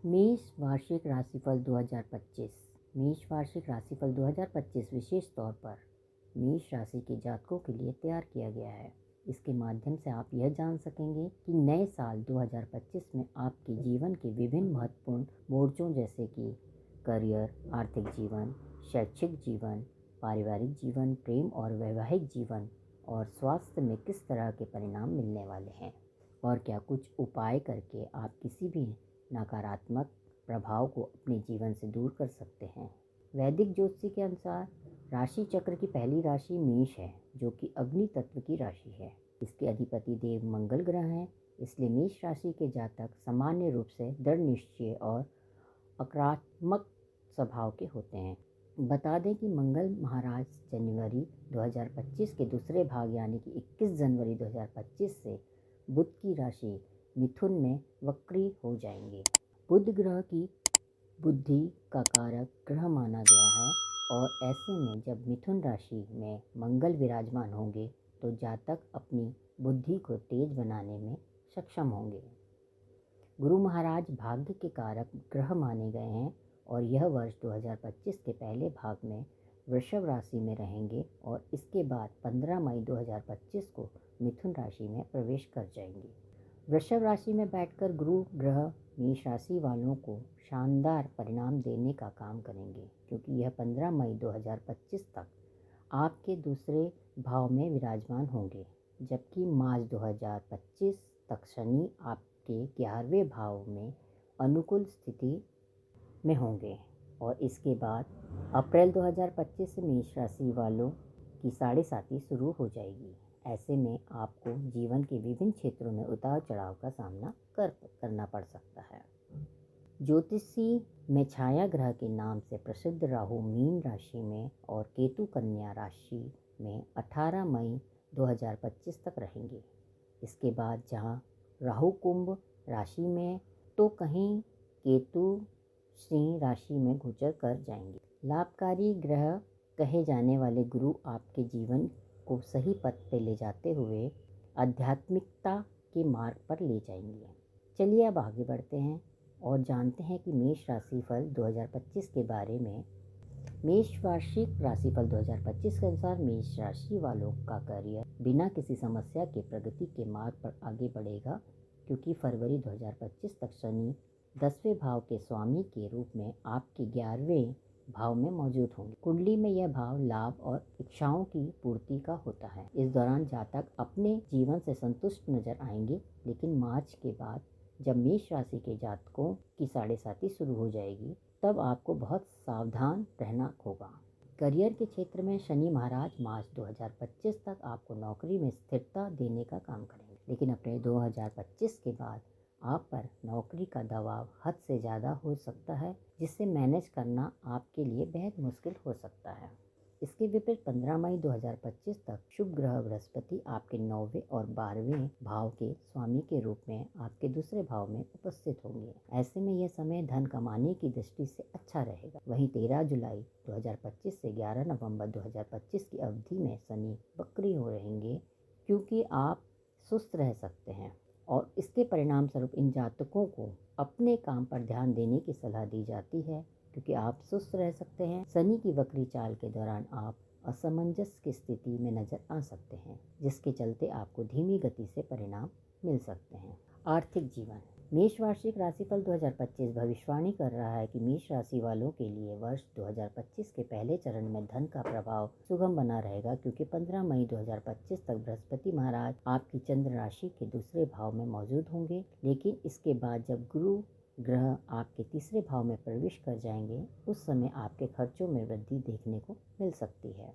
मेष वार्षिक राशिफल 2025। मेष वार्षिक राशिफल 2025 विशेष तौर पर मेष राशि के जातकों के लिए तैयार किया गया है। इसके माध्यम से आप यह जान सकेंगे कि नए साल 2025 में आपके जीवन के विभिन्न महत्वपूर्ण मोर्चों जैसे कि करियर, आर्थिक जीवन, शैक्षिक जीवन, पारिवारिक जीवन, प्रेम और वैवाहिक जीवन और स्वास्थ्य में किस तरह के परिणाम मिलने वाले हैं और क्या कुछ उपाय करके आप किसी भी नकारात्मक प्रभाव को अपने जीवन से दूर कर सकते हैं। वैदिक ज्योतिषी के अनुसार राशि चक्र की पहली राशि मेष है, जो कि अग्नि तत्व की राशि है। इसके अधिपति देव मंगल ग्रह हैं, इसलिए मेष राशि के जातक सामान्य रूप से दृढ़ निश्चय और आक्रामक स्वभाव के होते हैं। बता दें कि मंगल महाराज जनवरी 2025 के दूसरे भाग यानी कि 21 जनवरी 2025 से बुध की राशि मिथुन में वक्री हो जाएंगे। बुध ग्रह की बुद्धि का कारक ग्रह माना गया है और ऐसे में जब मिथुन राशि में मंगल विराजमान होंगे तो जातक अपनी बुद्धि को तेज बनाने में सक्षम होंगे। गुरु महाराज भाग्य के कारक ग्रह माने गए हैं और यह वर्ष 2025 के पहले भाग में वृषभ राशि में रहेंगे और इसके बाद 15 मई 2025 को मिथुन राशि में प्रवेश कर जाएंगे। वृषभ राशि में बैठकर गुरु ग्रह मेष राशि वालों को शानदार परिणाम देने का काम करेंगे, क्योंकि यह 15 मई 2025 तक आपके दूसरे भाव में विराजमान होंगे, जबकि मार्च 2025 तक शनि आपके 11वें भाव में अनुकूल स्थिति में होंगे और इसके बाद अप्रैल 2025 से मेष राशि वालों की साढ़े साथी शुरू हो जाएगी। ऐसे में आपको जीवन के विभिन्न क्षेत्रों में उतार चढ़ाव का सामना करना पड़ सकता है। ज्योतिषी में छाया ग्रह के नाम से प्रसिद्ध राहु मीन राशि में और केतु कन्या राशि में 18 मई 2025 तक रहेंगे। इसके बाद जहां राहु कुंभ राशि में तो कहीं केतु सिंह राशि में गोचर कर जाएंगे। लाभकारी ग्रह कहे जाने वाले गुरु आपके जीवन को सही पथ पे ले जाते हुए आध्यात्मिकता के मार्ग पर ले जाएंगे। चलिए अब आगे बढ़ते हैं और जानते हैं कि मेष राशिफल 2025 के बारे में। मेष वार्षिक राशिफल 2025 के अनुसार मेष राशि वालों का करियर बिना किसी समस्या के प्रगति के मार्ग पर आगे बढ़ेगा, क्योंकि फरवरी 2025 तक शनि 10वें भाव के स्वामी के रूप में आपके 11वें भाव में मौजूद होंगे। कुंडली में यह भाव लाभ और इच्छाओं की पूर्ति का होता है। इस दौरान जातक अपने जीवन से संतुष्ट नजर आएंगे, लेकिन मार्च के बाद जब मेष राशि के जातकों की साढ़े साथी शुरू हो जाएगी तब आपको बहुत सावधान रहना होगा। करियर के क्षेत्र में शनि महाराज मार्च 2025 तक आपको नौकरी में स्थिरता देने का काम करेंगे, लेकिन अप्रैल 2025 के बाद आप पर नौकरी का दबाव हद से ज़्यादा हो सकता है, जिससे मैनेज करना आपके लिए बेहद मुश्किल हो सकता है। इसके विपरीत 15 मई 2025 तक शुभ ग्रह बृहस्पति आपके 9वें और 12वें भाव के स्वामी के रूप में आपके दूसरे भाव में उपस्थित होंगे। ऐसे में यह समय धन कमाने की दृष्टि से अच्छा रहेगा। वहीं 13 जुलाई 2025 से 11 नवंबर 2025 की अवधि में शनि वक्री हो रहेंगे, क्योंकि आप सुस्त रह सकते हैं और इसके परिणाम स्वरूप इन जातकों को अपने काम पर ध्यान देने की सलाह दी जाती है, क्योंकि आप सुस्त रह सकते हैं। शनि की वक्री चाल के दौरान आप असमंजस की स्थिति में नजर आ सकते हैं, जिसके चलते आपको धीमी गति से परिणाम मिल सकते हैं। आर्थिक जीवन। मेष वार्षिक राशिफल 2025 भविष्यवाणी कर रहा है कि मेष राशि वालों के लिए वर्ष 2025 के पहले चरण में धन का प्रभाव सुगम बना रहेगा, क्योंकि 15 मई 2025 तक बृहस्पति महाराज आपकी चंद्र राशि के दूसरे भाव में मौजूद होंगे, लेकिन इसके बाद जब गुरु ग्रह आपके तीसरे भाव में प्रवेश कर जाएंगे उस समय आपके खर्चों में वृद्धि देखने को मिल सकती है।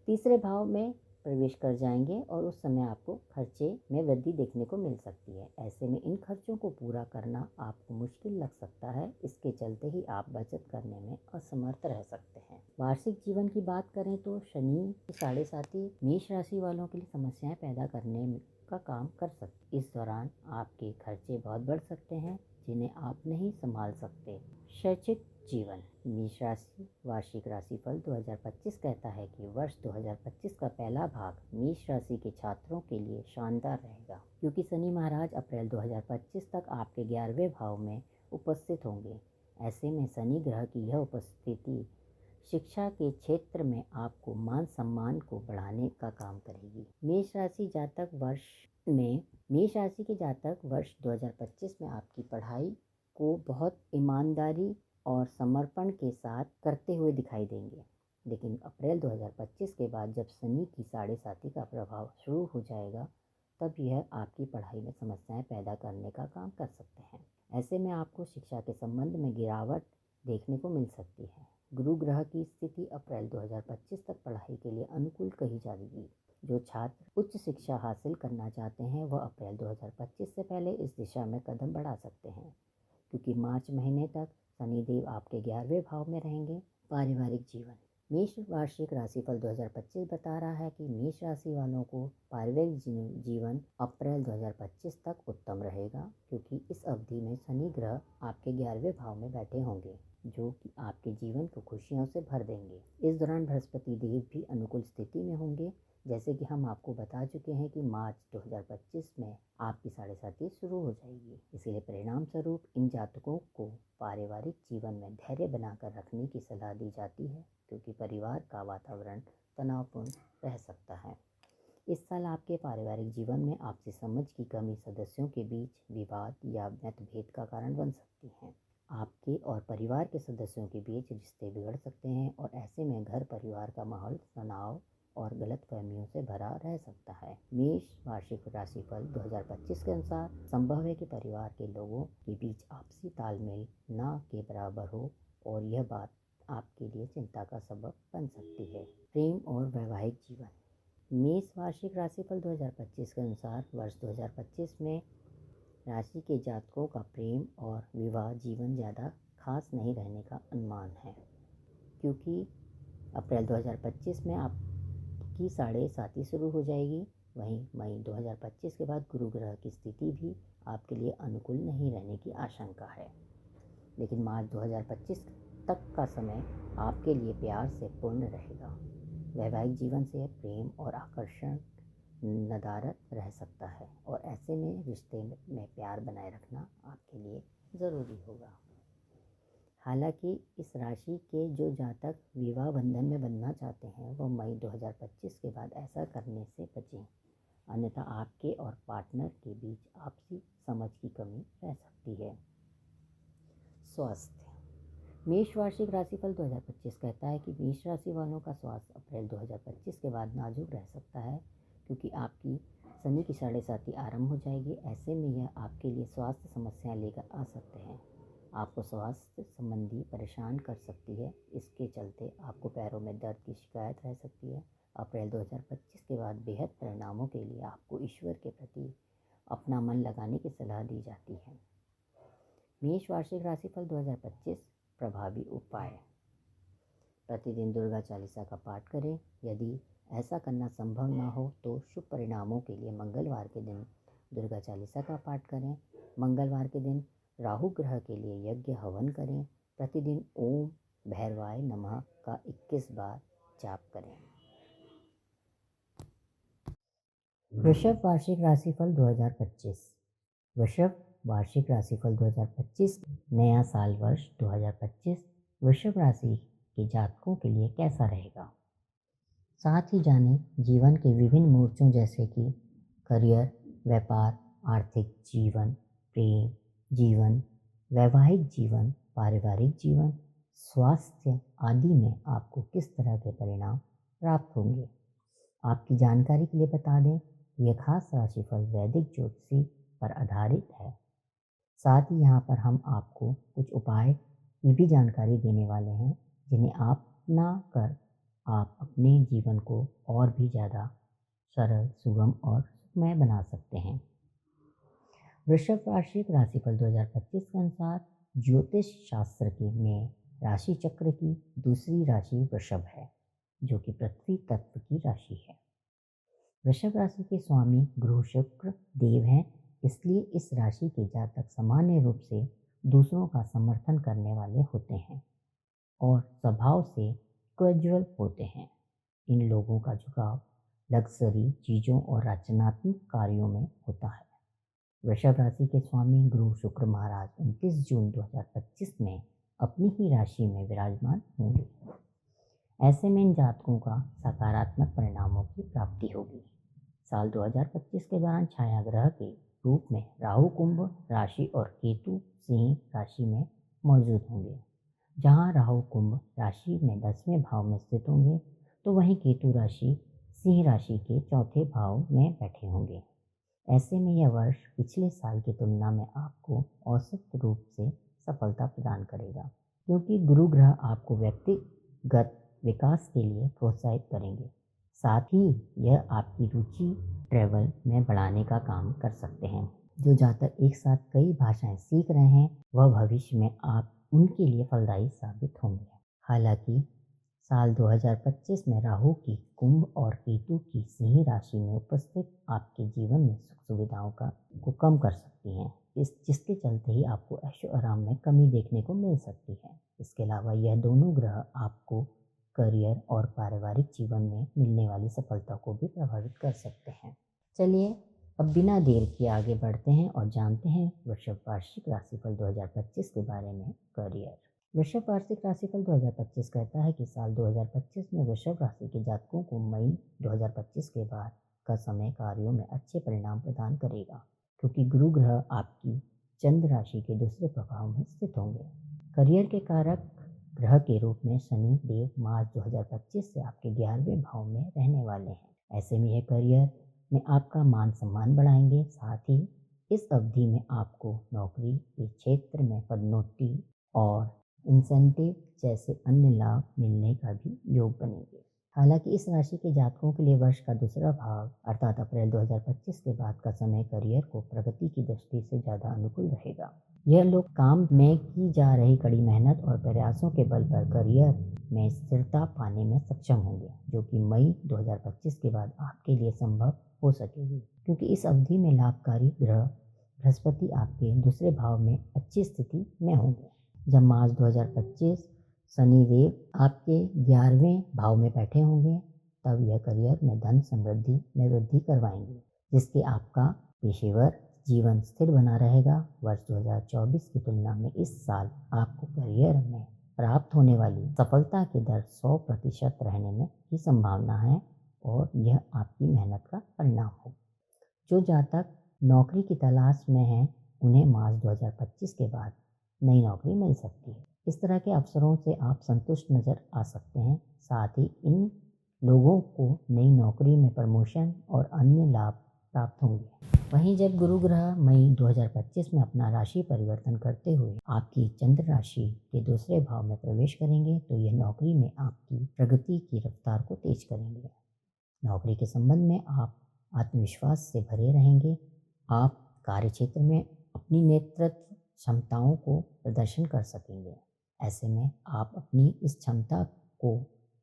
तीसरे भाव में प्रवेश कर जाएंगे और उस समय आपको खर्चे में वृद्धि देखने को मिल सकती है। ऐसे में इन खर्चों को पूरा करना आपको मुश्किल लग सकता है। इसके चलते ही आप बचत करने में असमर्थ रह सकते हैं। वार्षिक जीवन की बात करें तो शनि की साढ़े साथी मेष राशि वालों के लिए समस्याएं पैदा करने का काम कर सकते। इस दौरान आपके खर्चे बहुत बढ़ सकते हैं, जिन्हें आप नहीं संभाल सकते। शैक्षिक जीवन। मेष राशि वार्षिक राशिफल 2025 कहता है कि वर्ष 2025 का पहला भाग मेष राशि के छात्रों के लिए शानदार रहेगा, क्योंकि शनि महाराज अप्रैल 2025 तक आपके 11वें भाव में उपस्थित होंगे। ऐसे में शनि ग्रह की यह उपस्थिति शिक्षा के क्षेत्र में आपको मान सम्मान को बढ़ाने का काम करेगी। मेष राशि के जातक वर्ष 2025 में आपकी पढ़ाई को बहुत ईमानदारी और समर्पण के साथ करते हुए दिखाई देंगे। लेकिन अप्रैल 2025 के बाद जब शनि की साढ़े साती का प्रभाव शुरू हो जाएगा, तब यह आपकी पढ़ाई में समस्याएं पैदा करने का काम कर सकते हैं। ऐसे में आपको शिक्षा के संबंध में गिरावट देखने को मिल सकती है। गुरु ग्रह की स्थिति अप्रैल 2025 तक पढ़ाई के लिए अनुकूल कही जाएगी। जो छात्र उच्च शिक्षा हासिल करना चाहते हैं वह अप्रैल 2025 से पहले इस दिशा में कदम बढ़ा सकते हैं, क्योंकि मार्च महीने तक शनिदेव आपके 11वें भाव में रहेंगे। पारिवारिक जीवन। मेष वार्षिक राशिफल 2025 बता रहा है कि मेष राशि वालों को पारिवारिक जीवन अप्रैल 2025 तक उत्तम रहेगा, क्योंकि इस अवधि में शनि ग्रह आपके 11वें भाव में बैठे होंगे, जो कि आपके जीवन को खुशियों से भर देंगे। इस दौरान बृहस्पति देव भी अनुकूल स्थिति में होंगे। जैसे कि हम आपको बता चुके हैं कि मार्च 2025 में आपकी साढ़े साती शुरू हो जाएगी। इसलिए परिणाम स्वरूप इन जातकों को पारिवारिक जीवन में धैर्य बनाकर रखने की सलाह दी जाती है, क्योंकि परिवार का वातावरण तनावपूर्ण रह सकता है। इस साल आपके पारिवारिक जीवन में आपसी समझ की कमी सदस्यों के बीच विवाद या मतभेद का कारण बन सकती है। आपके और परिवार के सदस्यों के बीच रिश्ते बिगड़ सकते हैं और ऐसे में घर परिवार का माहौल तनाव और गलतफहमियों से भरा रह सकता है। मेष वार्षिक राशिफल 2025 के अनुसार संभव है कि परिवार के लोगों के बीच आपसी तालमेल ना के बराबर हो और यह बात आपके लिए चिंता का सबब बन सकती है। प्रेम और वैवाहिक जीवन। मेष वार्षिक राशिफल 2025 के अनुसार वर्ष 2025 में राशि के जातकों का प्रेम और विवाह जीवन ज़्यादा खास नहीं रहने का अनुमान है, क्योंकि अप्रैल 2025 में आपकी साढ़े साती शुरू हो जाएगी। वहीं मई 2025 के बाद गुरु ग्रह की स्थिति भी आपके लिए अनुकूल नहीं रहने की आशंका है। लेकिन मार्च 2025 तक का समय आपके लिए प्यार से पूर्ण रहेगा। वैवाहिक जीवन से प्रेम और आकर्षण नदारद रह सकता है और ऐसे में रिश्ते में प्यार बनाए रखना आपके लिए ज़रूरी होगा। हालांकि इस राशि के जो जातक विवाह बंधन में बंधना चाहते हैं वह मई 2025 के बाद ऐसा करने से बचें, अन्यथा आपके और पार्टनर के बीच आपसी समझ की कमी रह सकती है। स्वास्थ्य। मेष वार्षिक राशिफल 2025 कहता है कि मेष राशि वालों का स्वास्थ्य अप्रैल 2025 के बाद नाजुक रह सकता है, क्योंकि आपकी शनि की साढ़े साती आरंभ हो जाएगी। ऐसे में यह आपके लिए स्वास्थ्य समस्याएं लेकर आ सकते हैं। आपको स्वास्थ्य संबंधी परेशान कर सकती है। इसके चलते आपको पैरों में दर्द की शिकायत रह सकती है। अप्रैल 2025 के बाद बेहद परिणामों के लिए आपको ईश्वर के प्रति अपना मन लगाने की सलाह दी जाती है। मेष वार्षिक राशिफल 2025 प्रभावी उपाय। प्रतिदिन दुर्गा चालीसा का पाठ करें। यदि ऐसा करना संभव ना हो तो शुभ परिणामों के लिए मंगलवार के दिन दुर्गा चालीसा का पाठ करें। मंगलवार के दिन राहु ग्रह के लिए यज्ञ हवन करें। प्रतिदिन ओम भैरवाय नमः का 21 बार जाप करें। वृषभ वार्षिक राशिफल 2025। वृषभ वार्षिक राशिफल 2025 नया साल वर्ष 2025 वृषभ राशि के जातकों के लिए कैसा रहेगा। साथ ही जानें जीवन के विभिन्न मोर्चों जैसे कि करियर, व्यापार, आर्थिक जीवन, प्रेम जीवन, वैवाहिक जीवन, पारिवारिक जीवन, स्वास्थ्य आदि में आपको किस तरह के परिणाम प्राप्त होंगे। आपकी जानकारी के लिए बता दें, यह खास राशिफल वैदिक ज्योतिषी पर आधारित है। साथ ही यहाँ पर हम आपको कुछ उपाय की भी जानकारी देने वाले हैं, जिन्हें आप अपना कर आप अपने जीवन को और भी ज़्यादा सरल, सुगम और सुखमय बना सकते हैं। वृषभ वार्षिक राशिफल 2025 के अनुसार ज्योतिष शास्त्र के में राशि चक्र की दूसरी राशि वृषभ है, जो कि पृथ्वी तत्व की राशि है। वृषभ राशि के स्वामी ग्रह शुक्र देव हैं, इसलिए इस राशि के जातक सामान्य रूप से दूसरों का समर्थन करने वाले होते हैं और स्वभाव से कैजुअल होते हैं। इन लोगों का झुकाव लग्जरी चीज़ों और रचनात्मक कार्यों में होता है। वृषभ राशि के स्वामी गुरु शुक्र महाराज 29 जून 2025 में अपनी ही राशि में विराजमान होंगे। ऐसे में इन जातकों का सकारात्मक परिणामों की प्राप्ति होगी। साल 2025 के दौरान छाया ग्रह के रूप में राहु कुंभ राशि और केतु सिंह राशि में मौजूद होंगे। जहां राहु कुंभ राशि में 10वें भाव में स्थित होंगे तो वहीं केतु राशि सिंह राशि के चौथे भाव में बैठे होंगे। ऐसे में यह वर्ष पिछले साल की तुलना में आपको औसत रूप से सफलता प्रदान करेगा, क्योंकि गुरु ग्रह आपको व्यक्तिगत विकास के लिए प्रोत्साहित करेंगे। साथ ही यह आपकी रुचि ट्रैवल में बढ़ाने का काम कर सकते हैं। जो जातक एक साथ कई भाषाएं सीख रहे हैं वह भविष्य में आप उनके लिए फलदायी साबित होंगे। हालांकि साल 2025 में राहु की कुंभ और केतु की सिंह राशि में उपस्थित आपके जीवन में सुख सुविधाओं को कम कर सकती हैं, जिसके चलते ही आपको ऐशो आराम में कमी देखने को मिल सकती है। इसके अलावा यह दोनों ग्रह आपको करियर और पारिवारिक जीवन में मिलने वाली सफलता को भी प्रभावित कर सकते हैं। चलिए अब बिना देर किए आगे बढ़ते हैं और जानते हैं वृषभ वार्षिक राशिफल 2025 के बारे में। करियर। वृषभ वार्षिक राशिफल 2025 कहता है कि साल 2025 में वृषभ राशि के जातकों को मई 2025 के बाद का समय कार्यों में अच्छे परिणाम प्रदान करेगा, क्योंकि गुरु ग्रह आपकी चंद्र राशि के दूसरे प्रभाव में स्थित होंगे। करियर के कारक ग्रह के रूप में शनि देव मार्च 2025 से आपके 11वें भाव में रहने वाले हैं। ऐसे में यह करियर में आपका मान सम्मान बढ़ाएंगे। साथ ही इस अवधि में आपको नौकरी के क्षेत्र में पदोन्नति और इंसेंटिव जैसे अन्य लाभ मिलने का भी योग बनेंगे। हालांकि इस राशि के जातकों के लिए वर्ष का दूसरा भाग अर्थात अप्रैल 2025 के बाद का समय करियर को प्रगति की दृष्टि से ज़्यादा अनुकूल रहेगा। यह लोग काम में की जा रही कड़ी मेहनत और प्रयासों के बल पर करियर में स्थिरता पाने में सक्षम होंगे, जो कि मई 2025 के बाद आपके लिए संभव हो सकेगी, क्योंकि इस अवधि में लाभकारी ग्रह बृहस्पति आपके दूसरे भाव में अच्छी स्थिति में होंगे। जब मार्च 2025 शनिदेव आपके 11वें भाव में बैठे होंगे तब यह करियर में धन समृद्धि में वृद्धि करवाएंगे, जिससे आपका पेशेवर जीवन स्थिर बना रहेगा। वर्ष 2024 की तुलना में इस साल आपको करियर में प्राप्त होने वाली सफलता की दर 100% रहने में की संभावना है और यह आपकी मेहनत का परिणाम होगा। जो जातक नौकरी की तलाश में हैं उन्हें मार्च 2025 के बाद नई नौकरी मिल सकती है। इस तरह के अवसरों से आप संतुष्ट नज़र आ सकते हैं। साथ ही इन लोगों को नई नौकरी में प्रमोशन और अन्य लाभ प्राप्त होंगे। वहीं जब गुरु ग्रह मई 2025 में अपना राशि परिवर्तन करते हुए आपकी चंद्र राशि के दूसरे भाव में प्रवेश करेंगे तो यह नौकरी में आपकी प्रगति की रफ्तार को तेज करेंगे। नौकरी के संबंध में आप आत्मविश्वास से भरे रहेंगे। आप कार्य क्षेत्र में अपनी नेतृत्व क्षमताओं को प्रदर्शन कर सकेंगे। ऐसे में आप अपनी इस क्षमता को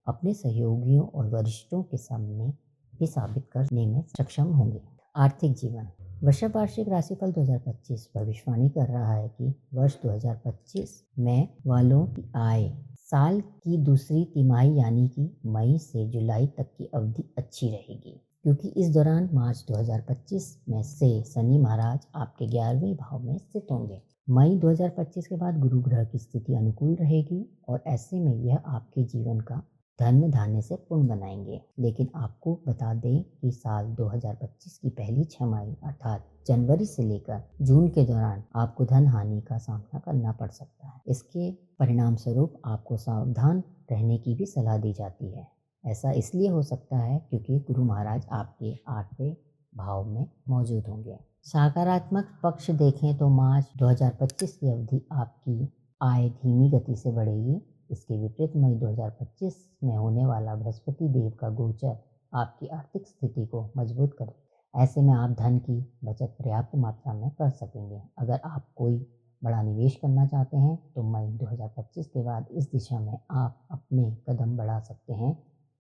अपने सहयोगियों और वरिष्ठों के सामने भी साबित करने में सक्षम होंगे। आर्थिक जीवन। वृषभ वार्षिक राशिफल 2025 भविष्यवाणी कर रहा है कि वर्ष 2025 में वालों की आय साल की दूसरी तिमाही यानी कि मई से जुलाई तक की अवधि अच्छी रहेगी, क्योंकि इस दौरान मार्च 2025 में से शनि महाराज आपके 11वें भाव में स्थित होंगे। मई 2025 के बाद गुरु ग्रह की स्थिति अनुकूल रहेगी और ऐसे में यह आपके जीवन का धन धान्य से पूर्ण बनाएंगे। लेकिन आपको बता दें कि साल 2025 की पहली छमाही अर्थात जनवरी से लेकर जून के दौरान आपको धन हानि का सामना करना पड़ सकता है। इसके परिणाम स्वरूप आपको सावधान रहने की भी सलाह दी जाती है। ऐसा इसलिए हो सकता है क्योंकि गुरु महाराज आपके 8वें भाव में मौजूद होंगे। सकारात्मक पक्ष देखें तो मार्च 2025 की अवधि आपकी आय धीमी गति से बढ़ेगी। इसके विपरीत मई 2025 में होने वाला बृहस्पति देव का गोचर आपकी आर्थिक स्थिति को मजबूत करेगा। ऐसे में आप धन की बचत पर्याप्त मात्रा में कर सकेंगे। अगर आप कोई बड़ा निवेश करना चाहते हैं तो मई 2025 के बाद इस दिशा में आप अपने कदम बढ़ा सकते हैं,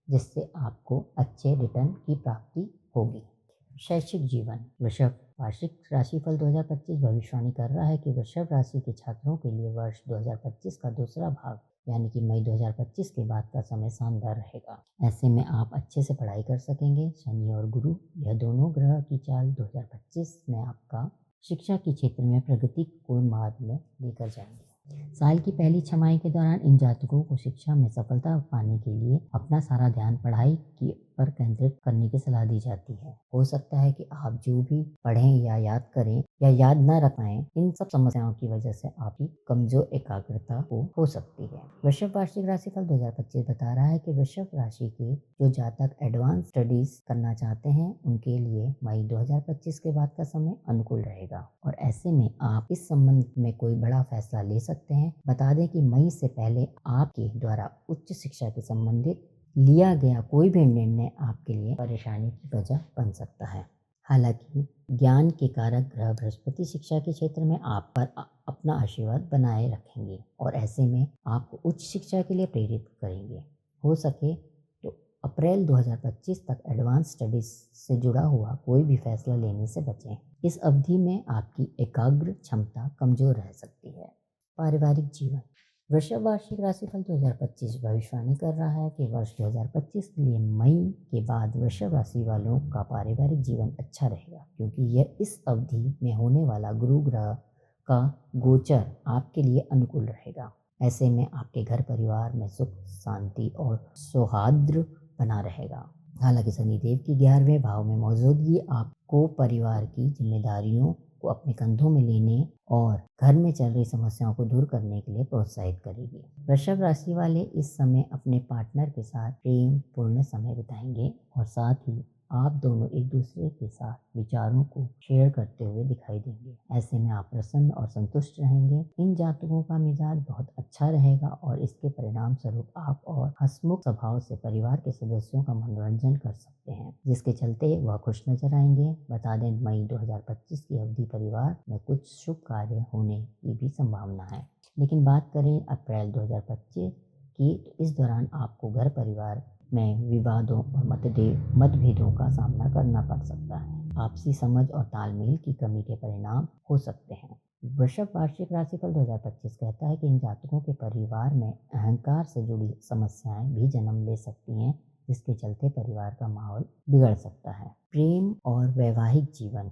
जिससे आपको अच्छे रिटर्न की प्राप्ति होगी। शैक्षिक जीवन। वृषभ वार्षिक राशिफल 2025 भविष्यवाणी कर रहा है कि वृषभ राशि के छात्रों के लिए वर्ष 2025 का दूसरा भाग यानी कि मई 2025 के बाद का समय शानदार रहेगा। ऐसे में आप अच्छे से पढ़ाई कर सकेंगे। शनि और गुरु यह दोनों ग्रह की चाल 2025 में आपका शिक्षा के क्षेत्र में प्रगति को मार्ग में लेकर जाएंगे। साल की पहली छमाही के दौरान इन जातकों को शिक्षा में सफलता पाने के लिए अपना सारा ध्यान पढ़ाई की पर केंद्रित करने की सलाह दी जाती है। हो सकता है कि आप जो भी पढ़ें या याद करें या याद न रख पाएं, इन सब समस्याओं की वजह से आपकी कमजोर एकाग्रता हो सकती है। वृषभ वार्षिक राशिफल 2025 बता रहा है कि वृषभ राशि के जो जातक एडवांस स्टडीज करना चाहते हैं उनके लिए मई 2025 के बाद का समय अनुकूल रहेगा और ऐसे में आप इस संबंध में कोई बड़ा फैसला ले सकते हैं। बता दें कि मई से पहले आपके द्वारा उच्च शिक्षा के संबंधित लिया गया कोई भी निर्णय आपके लिए परेशानी की वजह बन सकता है। हालांकि ज्ञान के कारक ग्रह बृहस्पति शिक्षा के क्षेत्र में आप पर अपना आशीर्वाद बनाए रखेंगे और ऐसे में आपको उच्च शिक्षा के लिए प्रेरित करेंगे। हो सके तो अप्रैल 2025 तक एडवांस स्टडीज से जुड़ा हुआ कोई भी फैसला लेने से बचें। इस अवधि में आपकी एकाग्र क्षमता कमजोर रह सकती है। पारिवारिक जीवन। वृषभ वार्षिक राशिफल 2025 भविष्यवाणी कर रहा है कि वर्ष 2025 के लिए मई के बाद वृषभ राशि वालों का पारिवारिक जीवन अच्छा रहेगा, क्योंकि यह इस अवधि में होने वाला गुरु ग्रह का गोचर आपके लिए अनुकूल रहेगा। ऐसे में आपके घर परिवार में सुख शांति और सौहार्द बना रहेगा। हालांकि शनिदेव की 11वें भाव में मौजूदगी आपको परिवार की जिम्मेदारियों को अपने कंधों में लेने और घर में चल रही समस्याओं को दूर करने के लिए प्रोत्साहित करेगी। वृषभ राशि वाले इस समय अपने पार्टनर के साथ प्रेम पूर्ण समय बिताएंगे और साथ ही आप दोनों एक दूसरे के साथ विचारों को शेयर करते हुए दिखाई देंगे। ऐसे में आप प्रसन्न और संतुष्ट रहेंगे। इन जातकों का मिजाज बहुत अच्छा रहेगा और इसके परिणाम स्वरूप आप और हंसमुख स्वभाव से परिवार के सदस्यों का मनोरंजन कर सकते हैं, जिसके चलते वह खुश नजर आएंगे। बता दें मई 2025 की अवधि परिवार में कुछ शुभ कार्य होने की भी संभावना है। लेकिन बात करें अप्रैल 2025 की, तो इस दौरान आपको घर परिवार में विवादों और मतभेदों का सामना करना पड़ सकता है। आपसी समझ और तालमेल की कमी के परिणाम हो सकते हैं। वृषभ वार्षिक राशिफल 2025 कहता है कि इन जातकों के परिवार में अहंकार से जुड़ी समस्याएं भी जन्म ले सकती हैं, जिसके चलते परिवार का माहौल बिगड़ सकता है। प्रेम और वैवाहिक जीवन।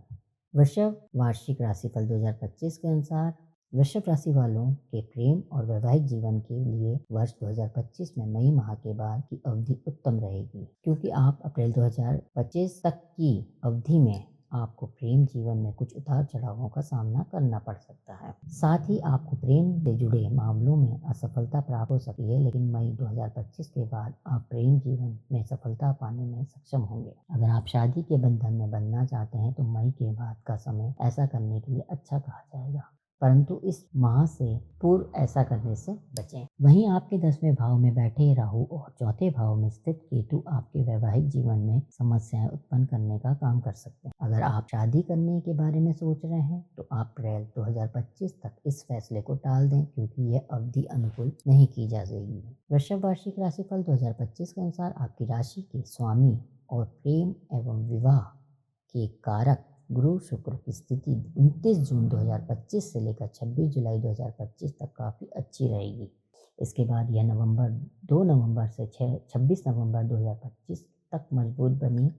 वृषभ वार्षिक राशिफल 2025 के अनुसार वृषभ राशि वालों के प्रेम और वैवाहिक जीवन के लिए वर्ष 2025 में मई माह के बाद की अवधि उत्तम रहेगी, क्योंकि आप अप्रैल 2025 तक की अवधि में आपको प्रेम जीवन में कुछ उतार चढ़ावों का सामना करना पड़ सकता है। साथ ही आपको प्रेम से जुड़े मामलों में असफलता प्राप्त हो सकती है, लेकिन मई 2025 के बाद आप प्रेम जीवन में सफलता पाने में सक्षम होंगे। अगर आप शादी के बंधन में बंधना चाहते हैं तो मई के बाद का समय ऐसा करने के लिए अच्छा कहा जाएगा, परंतु इस माह से पूर्व ऐसा करने से बचें। वहीं आपके 10वें भाव में बैठे राहु और चौथे भाव में स्थित केतु आपके वैवाहिक जीवन में समस्याएं उत्पन्न करने का काम कर सकते हैं। अगर आप शादी करने के बारे में सोच रहे हैं तो आप अप्रैल 2025 तक इस फैसले को टाल दें, क्योंकि यह अवधि अनुकूल नहीं की जा रही है। वृषभ वार्षिक राशिफल 2025 के अनुसार आपकी राशि के स्वामी और प्रेम एवं विवाह के कारक गुरु शुक्र की स्थिति 29 जून 2025 से लेकर 26 जुलाई 2025 तक काफ़ी अच्छी रहेगी। इसके बाद यह 2 नवंबर से 26 नवंबर 2025 तक मजबूत बनी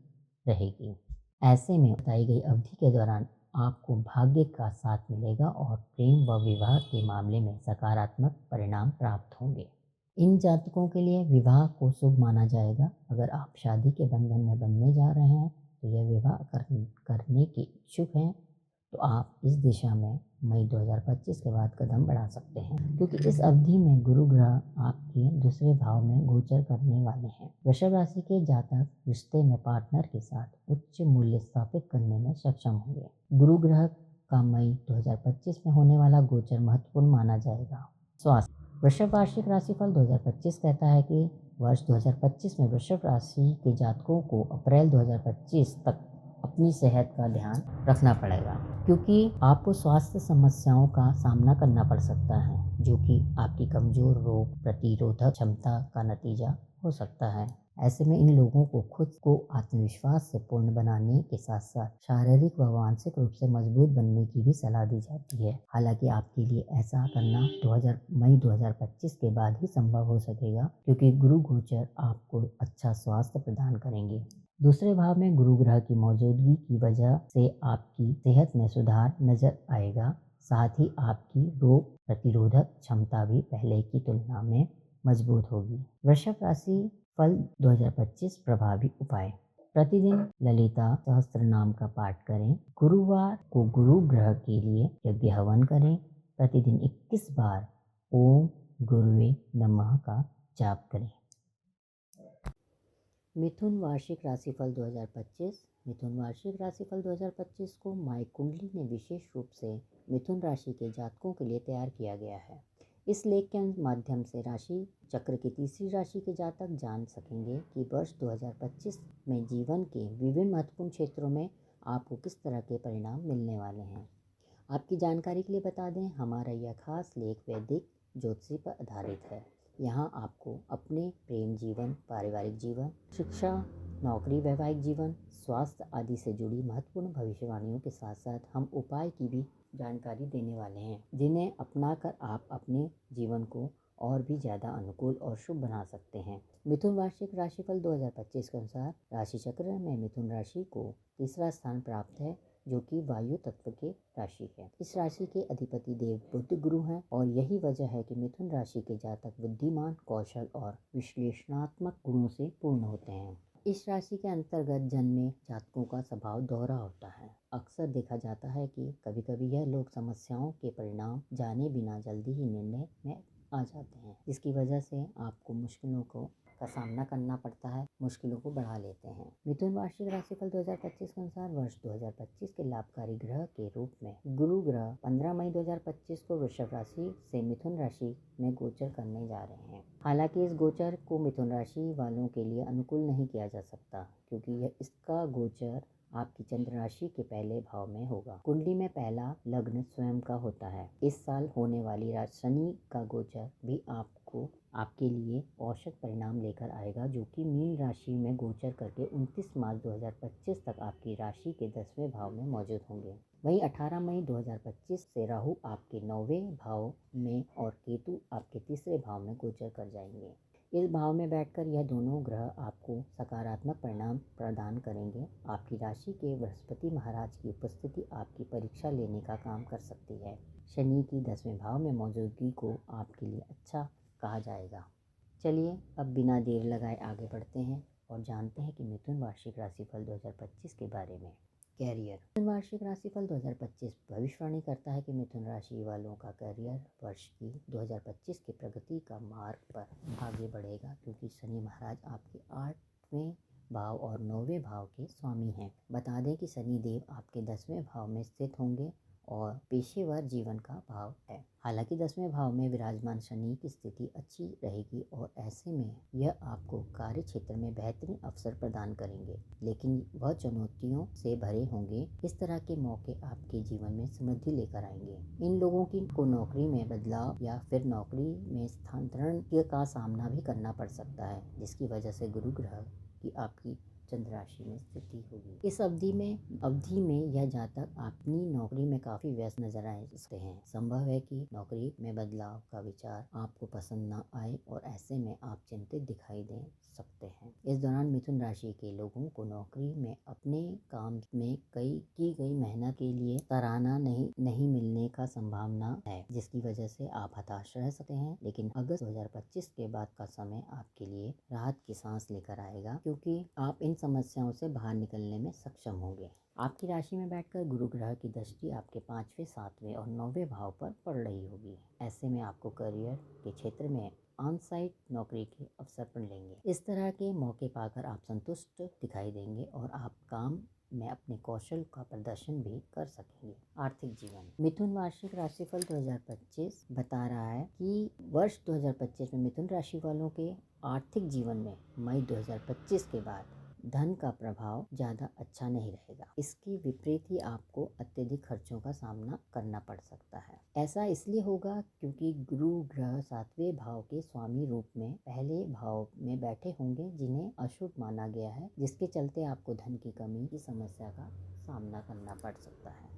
रहेगी। ऐसे में बताई गई अवधि के दौरान आपको भाग्य का साथ मिलेगा और प्रेम व विवाह के मामले में सकारात्मक परिणाम प्राप्त होंगे। इन जातकों के लिए विवाह को शुभ माना जाएगा। अगर आप शादी के बंधन में बनने जा रहे हैं तो यह विवाह करने के इच्छुक हैं तो आप इस दिशा में मई 2025 के बाद कदम बढ़ा सकते हैं, क्योंकि इस अवधि में गुरु ग्रह आपके दूसरे भाव में गोचर करने वाले हैं। वृषभ राशि के जातक रिश्ते में पार्टनर के साथ उच्च मूल्य स्थापित करने में सक्षम होंगे। गुरु ग्रह का मई 2025 में होने वाला गोचर महत्वपूर्ण माना जाएगा। स्वास्थ्य। वृषभ वार्षिक राशिफल 2025 कहता है कि वर्ष 2025 में वृषभ राशि के जातकों को अप्रैल 2025 तक अपनी सेहत का ध्यान रखना पड़ेगा, क्योंकि आपको स्वास्थ्य समस्याओं का सामना करना पड़ सकता है, जो कि आपकी कमजोर रोग प्रतिरोधक क्षमता का नतीजा हो सकता है। ऐसे में इन लोगों को खुद को आत्मविश्वास से पूर्ण बनाने के साथ साथ शारीरिक व मानसिक रूप से मजबूत बनने की भी सलाह दी जाती है। हालांकि आपके लिए ऐसा करना मई 2025 के बाद ही संभव हो सकेगा, क्योंकि गुरु गोचर आपको अच्छा स्वास्थ्य प्रदान करेंगे। दूसरे भाव में गुरु ग्रह की मौजूदगी की वजह से आपकी सेहत में सुधार नजर आएगा। साथ ही आपकी रोग प्रतिरोधक क्षमता भी पहले की तुलना में मजबूत होगी। वृषभ राशि फल 2025 प्रभावी उपाय। प्रतिदिन ललिता सहस्त्र नाम का पाठ करें। गुरुवार को गुरु ग्रह के लिए यज्ञ हवन करें। प्रतिदिन 21 बार ओम गुरुवे नमः का जाप करें। मिथुन वार्षिक राशिफल 2025। मिथुन वार्षिक राशिफल 2025 को माई कुंडली में विशेष रूप से मिथुन राशि के जातकों के लिए तैयार किया गया है। इस लेख के माध्यम से राशि चक्र की तीसरी राशि के जातक जान सकेंगे कि वर्ष 2025 में जीवन के विभिन्न महत्वपूर्ण क्षेत्रों में आपको किस तरह के परिणाम मिलने वाले हैं। आपकी जानकारी के लिए बता दें, हमारा यह खास लेख वैदिक ज्योतिषी पर आधारित है। यहाँ आपको अपने प्रेम जीवन, पारिवारिक जीवन, शिक्षा, नौकरी, वैवाहिक जीवन, स्वास्थ्य आदि से जुड़ी महत्वपूर्ण भविष्यवाणियों के साथ साथ हम उपाय की भी जानकारी देने वाले हैं, जिन्हें अपनाकर आप अपने जीवन को और भी ज़्यादा अनुकूल और शुभ बना सकते हैं। मिथुन वार्षिक राशिफल 2025 के अनुसार राशि चक्र में मिथुन राशि को तीसरा स्थान प्राप्त है, जो कि वायु तत्व के राशि है। इस राशि के अधिपति देव बुध गुरु हैं और यही वजह है कि मिथुन राशि के जातक बुद्धिमान, कौशल और विश्लेषणात्मक गुणों से पूर्ण होते हैं। इस राशि के अंतर्गत जन्मे जातकों का स्वभाव दोहरा होता है। अक्सर देखा जाता है कि कभी कभी यह लोग समस्याओं के परिणाम जाने बिना जल्दी ही निर्णय में आ जाते हैं, जिसकी वजह से आपको मुश्किलों का सामना करना पड़ता है, मुश्किलों को बढ़ा लेते हैं। मिथुन वार्षिक राशिफल 2025 के अनुसार वर्ष 2025 के लाभकारी ग्रह के रूप में गुरु ग्रह 15 मई 2025 को वृषभ राशि से मिथुन राशि में गोचर करने जा रहे हैं। हालांकि इस गोचर को मिथुन राशि वालों के लिए अनुकूल नहीं किया जा सकता, क्योंकि इसका गोचर आपकी चंद्र राशि के पहले भाव में होगा। कुंडली में पहला लग्न स्वयं का होता है। इस साल होने वाली शनि का गोचर भी आपको आपके लिए औसत परिणाम लेकर आएगा, जो कि मीन राशि में गोचर करके 29 मार्च 2025 तक आपकी राशि के 10वें भाव में मौजूद होंगे। वहीं 18 मई 2025 से राहु आपके 9वें भाव में और केतु आपके तीसरे भाव में गोचर कर जाएंगे। इस भाव में बैठकर यह दोनों ग्रह आपको सकारात्मक परिणाम प्रदान करेंगे। आपकी राशि के बृहस्पति महाराज की उपस्थिति आपकी परीक्षा लेने का काम कर सकती है। शनि की 10वें भाव में मौजूदगी को आपके लिए अच्छा कहा जाएगा। चलिए अब बिना देर लगाए आगे बढ़ते हैं और जानते हैं कि मिथुन वार्षिक राशिफल 2025 के बारे में। कैरियर। मिथुन वार्षिक राशिफल 2025 भविष्यवाणी करता है कि मिथुन राशि वालों का कैरियर वर्ष की 2025 की प्रगति का मार्ग पर आगे बढ़ेगा, क्योंकि शनि महाराज आपके 8वें भाव और 9वें भाव के स्वामी हैं। बता दें कि शनि देव आपके 10वें भाव में स्थित होंगे और पेशेवर जीवन का भाव है। हालांकि 10वें भाव में विराजमान शनि की स्थिति अच्छी रहेगी और ऐसे में यह आपको कार्य क्षेत्र में बेहतरीन अवसर प्रदान करेंगे, लेकिन वह चुनौतियों से भरे होंगे। इस तरह के मौके आपके जीवन में समृद्धि लेकर आएंगे। इन लोगों को नौकरी में बदलाव या फिर नौकरी में स्थानांतरण का सामना भी करना पड़ सकता है, जिसकी वजह से गुरु ग्रह की आपकी चंद्र राशि में स्थिति होगी। इस अवधि में यह जातक अपनी नौकरी में काफी व्यस्त नजर आ सकते हैं। संभव है कि नौकरी में बदलाव का विचार आपको पसंद न आए और ऐसे में आप चिंतित दिखाई दे सकते हैं। इस दौरान मिथुन राशि के लोगों को नौकरी में अपने काम में की गई मेहनत के लिए सराहना नहीं मिलने का संभावना है, जिसकी वजह से आप हताश रह सकते हैं। लेकिन अगस्त 2025 के बाद का समय आपके लिए राहत की सांस लेकर आएगा, क्योंकि आप इन समस्याओं से बाहर निकलने में सक्षम होंगे। आपकी राशि में बैठकर गुरु ग्रह की दृष्टि आपके 5वें, 7वें और 9वें भाव पर पड़ रही होगी। ऐसे में आपको करियर के क्षेत्र में ऑन साइट नौकरी के अवसर मिलेंगे। इस तरह के मौके पाकर आप संतुष्ट दिखाई देंगे और आप काम में अपने कौशल का प्रदर्शन भी कर सकेंगे। आर्थिक जीवन। मिथुन वार्षिक राशिफल 2025 बता रहा है कि वर्ष 2025 में मिथुन राशि वालों के आर्थिक जीवन में मई 2025 के बाद धन का प्रभाव ज़्यादा अच्छा नहीं रहेगा। इसके विपरीत ही आपको अत्यधिक खर्चों का सामना करना पड़ सकता है। ऐसा इसलिए होगा क्योंकि गुरु ग्रह 7वें भाव के स्वामी रूप में पहले भाव में बैठे होंगे, जिन्हें अशुभ माना गया है, जिसके चलते आपको धन की कमी की समस्या का सामना करना पड़ सकता है।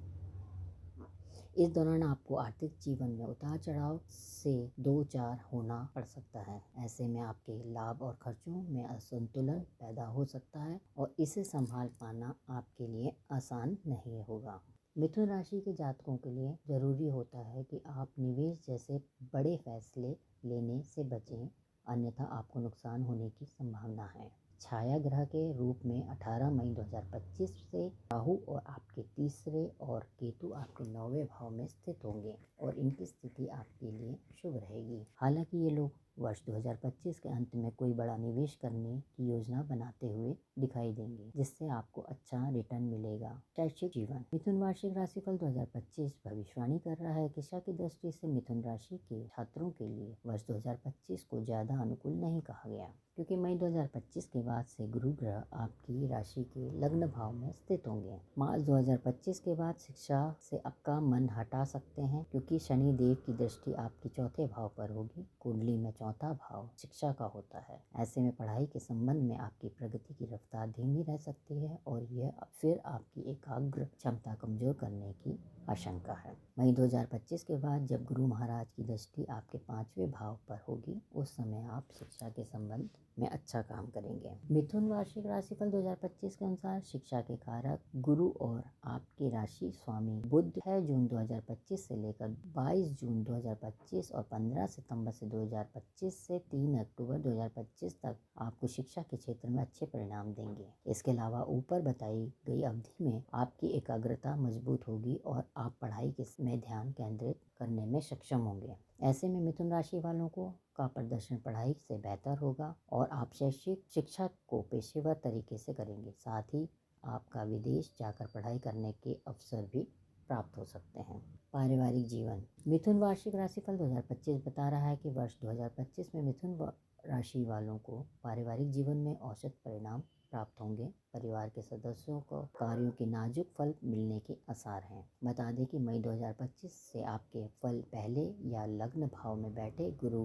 इस दौरान आपको आर्थिक जीवन में उतार चढ़ाव से दो चार होना पड़ सकता है। ऐसे में आपके लाभ और खर्चों में असंतुलन पैदा हो सकता है और इसे संभाल पाना आपके लिए आसान नहीं होगा। मिथुन राशि के जातकों के लिए जरूरी होता है कि आप निवेश जैसे बड़े फैसले लेने से बचें, अन्यथा आपको नुकसान होने की संभावना है। छाया ग्रह के रूप में 18 मई 2025 से राहु और आपके तीसरे और केतु आपके 9वें भाव में स्थित होंगे और इनकी स्थिति आपके लिए शुभ रहेगी। हालांकि ये लोग वर्ष 2025 के अंत में कोई बड़ा निवेश करने की योजना बनाते हुए दिखाई देंगे, जिससे आपको अच्छा रिटर्न मिलेगा। शैक्षिक जीवन। मिथुन वार्षिक राशिफल 2025 भविष्यवाणी कर रहा है कि शिक्षा की दृष्टि से मिथुन राशि के छात्रों के लिए वर्ष 2025 को ज्यादा अनुकूल नहीं कहा गया, क्योंकि मई 2025 के बाद से गुरु ग्रह आपकी राशि के लग्न भाव में स्थित होंगे। मार्च 2025 के बाद शिक्षा से आपका मन हटा सकते हैं, क्योंकि शनि देव की दृष्टि आपके चौथे भाव पर होगी। कुंडली में चौथा भाव शिक्षा का होता है। ऐसे में पढ़ाई के संबंध में आपकी प्रगति की रफ्तार धीमी रह सकती है और यह फिर आपकी एकाग्र क्षमता कमजोर करने की आशंका है। मई 2025 के बाद जब गुरु महाराज की दृष्टि आपके 5वें भाव पर होगी, उस समय आप शिक्षा के संबंध में अच्छा काम करेंगे। मिथुन वार्षिक राशिफल 2025 के अनुसार शिक्षा के कारक गुरु और आपके राशि स्वामी बुध 6 जून 2025 से लेकर 22 जून 2025 और 15 सितंबर से 2025 से 3 अक्टूबर 2025 तक आपको शिक्षा के क्षेत्र में अच्छे परिणाम देंगे। इसके अलावा ऊपर बताई गई अवधि में आपकी एकाग्रता मजबूत होगी और आप पढ़ाई में ध्यान केंद्रित करने में सक्षम होंगे। ऐसे में मिथुन राशि वालों का प्रदर्शन पढ़ाई से बेहतर होगा और आप शैक्षिक शिक्षा को पेशेवर तरीके से करेंगे। साथ ही आपका विदेश जाकर पढ़ाई करने के अवसर भी प्राप्त हो सकते हैं। पारिवारिक जीवन। मिथुन वार्षिक राशिफल 2025 बता रहा है कि वर्ष 2025 में मिथुन राशि वालों को पारिवारिक जीवन में औसत परिणाम प्राप्त होंगे। परिवार के सदस्यों को कार्यों के नाजुक फल मिलने के आसार हैं। बता दें कि मई 2025 से आपके फल पहले या लग्न भाव में बैठे गुरु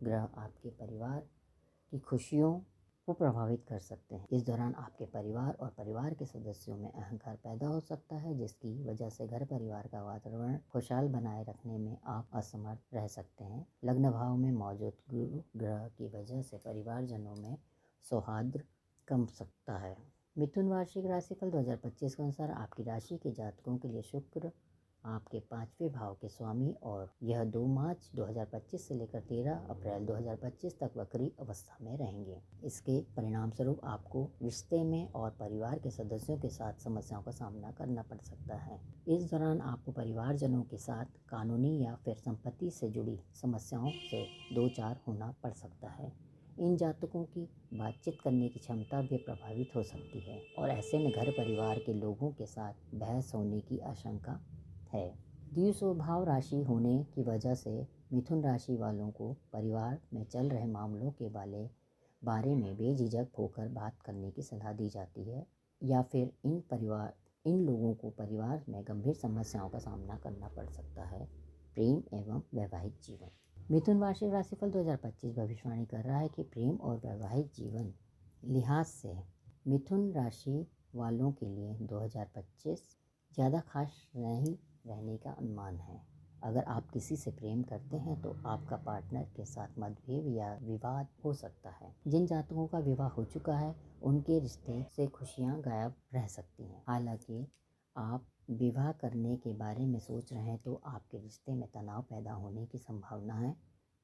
ग्रह आपके परिवार की खुशियों को प्रभावित कर सकते हैं। इस दौरान आपके परिवार और परिवार के सदस्यों में अहंकार पैदा हो सकता है, जिसकी वजह से घर परिवार का वातावरण खुशहाल बनाए रखने में आप असमर्थ रह सकते हैं। लग्न भाव में मौजूद गुरु ग्रह की वजह से परिवारजनों में सौहार्द कम सकता है। मिथुन वार्षिक राशिफल 2025 के अनुसार आपकी राशि के जातकों के लिए शुक्र आपके 5वें भाव के स्वामी और यह 2 मार्च 2025 से लेकर 13 अप्रैल 2025 तक वक्री अवस्था में रहेंगे। इसके परिणाम स्वरूप आपको रिश्ते में और परिवार के सदस्यों के साथ समस्याओं का सामना करना पड़ सकता है। इस दौरान आपको परिवारजनों के साथ कानूनी या फिर संपत्ति से जुड़ी समस्याओं से दो चार होना पड़ सकता है। इन जातकों की बातचीत करने की क्षमता भी प्रभावित हो सकती है और ऐसे में घर परिवार के लोगों के साथ बहस होने की आशंका है। द्विस्वभाव राशि होने की वजह से मिथुन राशि वालों को परिवार में चल रहे मामलों के बारे में बेझिझक होकर बात करने की सलाह दी जाती है, या फिर इन लोगों को परिवार में गंभीर समस्याओं का सामना करना पड़ सकता है। प्रेम एवं वैवाहिक जीवन। मिथुन वार्षिक राशिफल 2025 भविष्यवाणी कर रहा है कि प्रेम और वैवाहिक जीवन लिहाज से मिथुन राशि वालों के लिए 2025 ज़्यादा खास नहीं रहने का अनुमान है। अगर आप किसी से प्रेम करते हैं तो आपका पार्टनर के साथ मतभेद या विवाद हो सकता है। जिन जातकों का विवाह हो चुका है उनके रिश्ते से खुशियां गायब रह सकती हैं। हालांकि आप विवाह करने के बारे में सोच रहे हैं तो आपके रिश्ते में तनाव पैदा होने की संभावना है।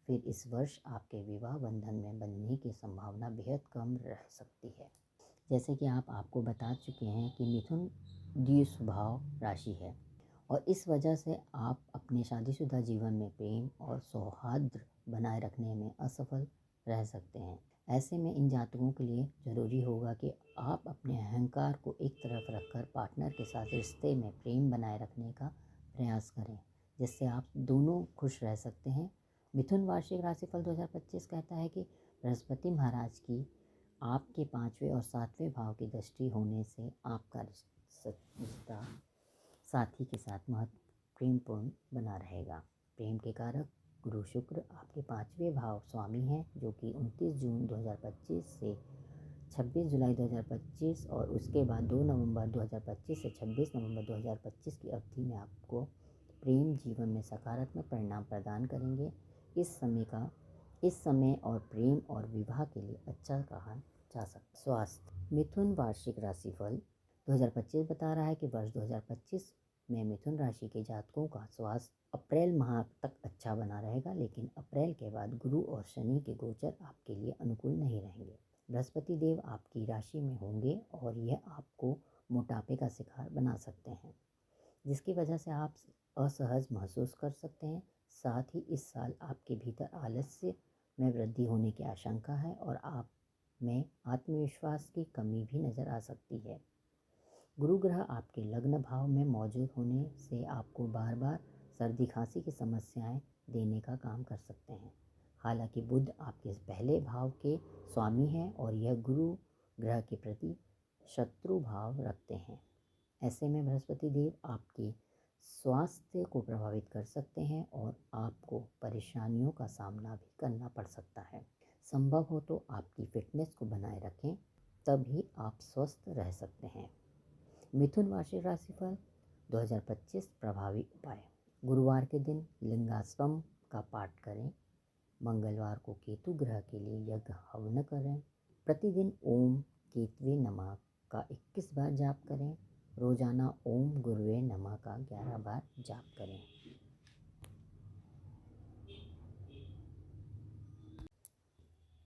फिर इस वर्ष आपके विवाह बंधन में बंधने की संभावना बेहद कम रह सकती है। जैसे कि आपको बता चुके हैं कि मिथुन द्विस्वभाव राशि है और इस वजह से आप अपने शादीशुदा जीवन में प्रेम और सौहार्द बनाए रखने में असफल रह सकते हैं। ऐसे में इन जातकों के लिए ज़रूरी होगा कि आप अपने अहंकार को एक तरफ रखकर पार्टनर के साथ रिश्ते में प्रेम बनाए रखने का प्रयास करें, जिससे आप दोनों खुश रह सकते हैं। मिथुन वार्षिक राशिफल 2025 कहता है कि बृहस्पति महाराज की आपके 5वें और 7वें भाव की दृष्टि होने से आपका रिश्ता साथी के साथ प्रेमपूर्ण बना रहेगा। प्रेम के कारक गुरु शुक्र आपके 5वें भाव स्वामी हैं, जो कि 29 जून 2025 से 26 जुलाई 2025 और उसके बाद 2 नवंबर 2025 से 26 नवंबर 2025 की अवधि में आपको प्रेम जीवन में सकारात्मक परिणाम प्रदान करेंगे। इस समय और प्रेम और विवाह के लिए अच्छा कहा जा सकता है। स्वास्थ्य। मिथुन वार्षिक राशिफल 2025 बता रहा है कि वर्ष 2025 में मिथुन राशि के जातकों का स्वास्थ्य अप्रैल माह तक अच्छा बना रहेगा, लेकिन अप्रैल के बाद गुरु और शनि के गोचर आपके लिए अनुकूल नहीं रहेंगे। बृहस्पति देव आपकी राशि में होंगे और यह आपको मोटापे का शिकार बना सकते हैं, जिसकी वजह से आप असहज महसूस कर सकते हैं। साथ ही इस साल आपके भीतर आलस्य में वृद्धि होने की आशंका है और आप में आत्मविश्वास की कमी भी नज़र आ सकती है। गुरु ग्रह आपके लग्न भाव में मौजूद होने से आपको बार बार सर्दी खांसी की समस्याएं देने का काम कर सकते हैं। हालांकि बुध आपके पहले भाव के स्वामी हैं और यह गुरु ग्रह के प्रति शत्रु भाव रखते हैं। ऐसे में बृहस्पति देव आपके स्वास्थ्य को प्रभावित कर सकते हैं और आपको परेशानियों का सामना भी करना पड़ सकता है। संभव हो तो आपकी फिटनेस को बनाए रखें, तभी आप स्वस्थ रह सकते हैं। मिथुन वार्षिक राशिफल 2025 प्रभावी उपाय। गुरुवार के दिन लिंगाष्टकम का पाठ करें। मंगलवार को केतु ग्रह के लिए यज्ञ हवन करें। प्रतिदिन ओम केतवे नमः का 21 बार जाप करें। रोजाना ओम गुरुवे नमः का 11 बार जाप करें।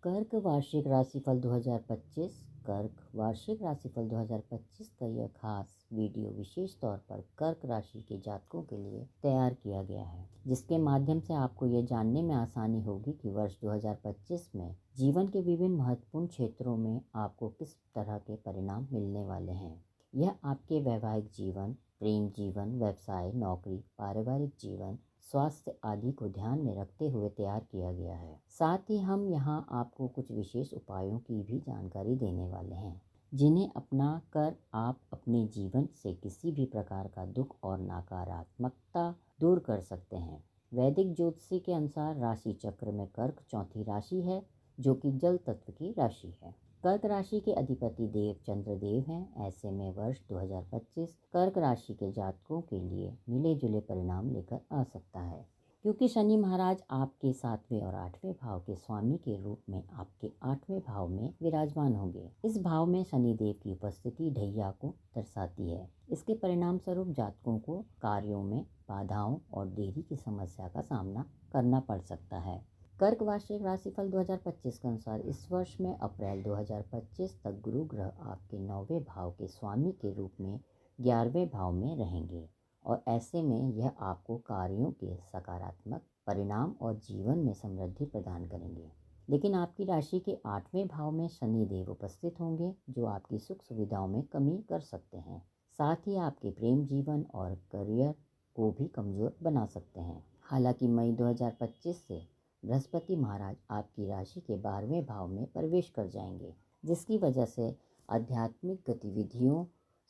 कर्क वार्षिक राशिफल 2025। कर्क वार्षिक राशिफल 2025 का यह खास वीडियो विशेष तौर पर कर्क राशि के जातकों के लिए तैयार किया गया है, जिसके माध्यम से आपको यह जानने में आसानी होगी कि वर्ष 2025 में जीवन के विभिन्न महत्वपूर्ण क्षेत्रों में आपको किस तरह के परिणाम मिलने वाले हैं। यह आपके वैवाहिक जीवन, प्रेम जीवन, व्यवसाय, नौकरी, पारिवारिक जीवन, स्वास्थ्य आदि को ध्यान में रखते हुए तैयार किया गया है। साथ ही हम यहाँ आपको कुछ विशेष उपायों की भी जानकारी देने वाले हैं, जिन्हें अपना कर आप अपने जीवन से किसी भी प्रकार का दुख और नकारात्मकता दूर कर सकते हैं। वैदिक ज्योतिषी के अनुसार राशि चक्र में कर्क चौथी राशि है, जो कि जल तत्व की राशि है। कर्क राशि के अधिपति देव चंद्रदेव हैं। ऐसे में वर्ष 2025 कर्क राशि के जातकों के लिए मिले जुले परिणाम लेकर आ सकता है, क्योंकि शनि महाराज आपके 7वें और 8वें भाव के स्वामी के रूप में आपके 8वें भाव में विराजमान होंगे। इस भाव में शनि देव की उपस्थिति ढैया को दर्शाती है। इसके परिणाम स्वरूप जातकों को कार्यों में बाधाओं और देरी की समस्या का सामना करना पड़ सकता है। कर्क वार्षिक राशिफल 2025 के अनुसार इस वर्ष में अप्रैल 2025 तक गुरु ग्रह आपके 9वें भाव के स्वामी के रूप में 11वें भाव में रहेंगे और ऐसे में यह आपको कार्यों के सकारात्मक परिणाम और जीवन में समृद्धि प्रदान करेंगे। लेकिन आपकी राशि के 8वें भाव में शनि देव उपस्थित होंगे, जो आपकी सुख सुविधाओं में कमी कर सकते हैं। साथ ही आपके प्रेम जीवन और करियर को भी कमजोर बना सकते हैं। हालांकि मई 2025 से बृहस्पति महाराज आपकी राशि के 12वें भाव में प्रवेश कर जाएंगे, जिसकी वजह से आध्यात्मिक गतिविधियों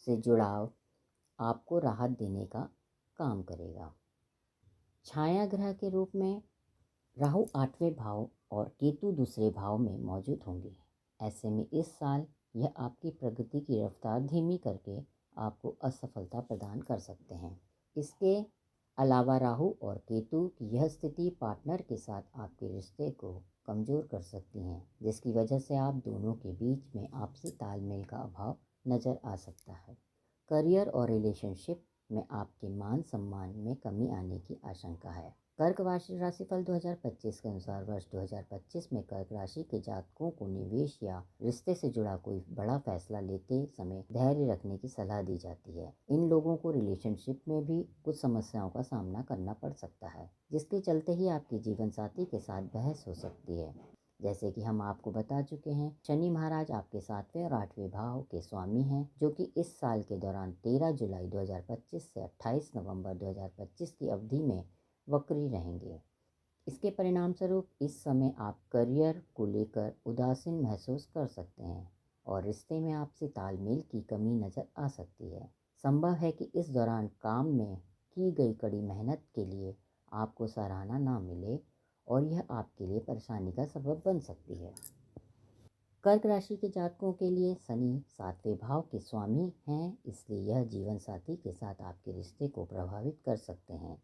से जुड़ाव आपको राहत देने का काम करेगा। छाया ग्रह के रूप में राहु 8वें भाव और केतु दूसरे भाव में मौजूद होंगे। ऐसे में इस साल यह आपकी प्रगति की रफ्तार धीमी करके आपको असफलता प्रदान कर सकते हैं। इसके अलावा राहु और केतु की यह स्थिति पार्टनर के साथ आपके रिश्ते को कमज़ोर कर सकती हैं, जिसकी वजह से आप दोनों के बीच में आपसी तालमेल का अभाव नज़र आ सकता है। करियर और रिलेशनशिप में आपके मान सम्मान में कमी आने की आशंका है। कर्क वार्षिक राशिफल 2025 के अनुसार वर्ष 2025 में कर्क राशि के जातकों को निवेश या रिश्ते से जुड़ा कोई बड़ा फैसला लेते समय धैर्य रखने की सलाह दी जाती है। इन लोगों को रिलेशनशिप में भी कुछ समस्याओं का सामना करना पड़ सकता है, जिसके चलते ही आपके जीवन साथी के साथ बहस हो सकती है। जैसे कि हम आपको बता चुके हैं, शनि महाराज आपके 7वें और 8वें भाव के स्वामी हैं, जो कि इस साल के दौरान 13 जुलाई 2025 से 28 नवंबर 2025 की अवधि में वक्री रहेंगे। इसके परिणाम स्वरूप इस समय आप करियर को लेकर उदासीन महसूस कर सकते हैं और रिश्ते में आपसी तालमेल की कमी नज़र आ सकती है। संभव है कि इस दौरान काम में की गई कड़ी मेहनत के लिए आपको सराहना ना मिले और यह आपके लिए परेशानी का सबब बन सकती है। कर्क राशि के जातकों के लिए शनि 7वें भाव के स्वामी हैं, इसलिए यह जीवन साथी के साथ आपके रिश्ते को प्रभावित कर सकते हैं।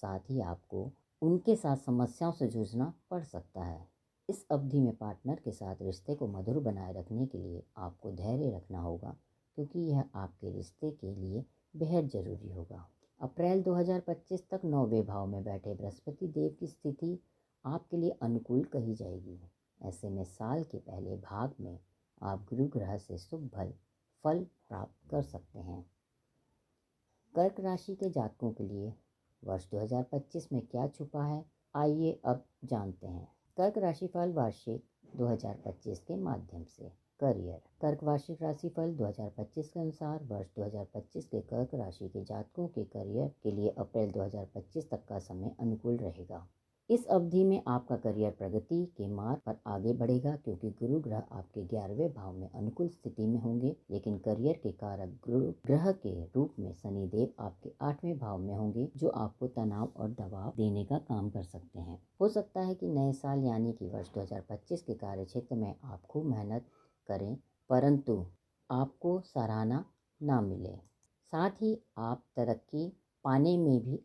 साथ ही आपको उनके साथ समस्याओं से जूझना पड़ सकता है। इस अवधि में पार्टनर के साथ रिश्ते को मधुर बनाए रखने के लिए आपको धैर्य रखना होगा, क्योंकि यह आपके रिश्ते के लिए बेहद ज़रूरी होगा। अप्रैल 2025 तक 9वें भाव में बैठे बृहस्पति देव की स्थिति आपके लिए अनुकूल कही जाएगी। ऐसे में साल के पहले भाग में आप गुरु ग्रह से शुभ फल प्राप्त कर सकते हैं। कर्क राशि के जातकों के लिए वर्ष 2025 में क्या छुपा है, आइए अब जानते हैं। कर्क राशिफल वार्षिक 2025 के माध्यम से। करियर। कर्क वार्षिक राशिफल 2025 के अनुसार वर्ष 2025 के कर्क राशि के जातकों के करियर के लिए अप्रैल 2025 तक का समय अनुकूल रहेगा। इस अवधि में आपका करियर प्रगति के मार्ग पर आगे बढ़ेगा, क्योंकि गुरु ग्रह आपके 11वें भाव में अनुकूल स्थिति में होंगे। लेकिन करियर के कारक गुरु ग्रह के रूप में शनि देव आपके 8वें भाव में होंगे, जो आपको तनाव और दबाव देने का काम कर सकते हैं। हो सकता है कि नए साल यानी कि वर्ष 2025 के कार्य क्षेत्र में आप खूब मेहनत करें, परंतु आपको सराहना ना मिले। साथ ही आप तरक्की पाने में भी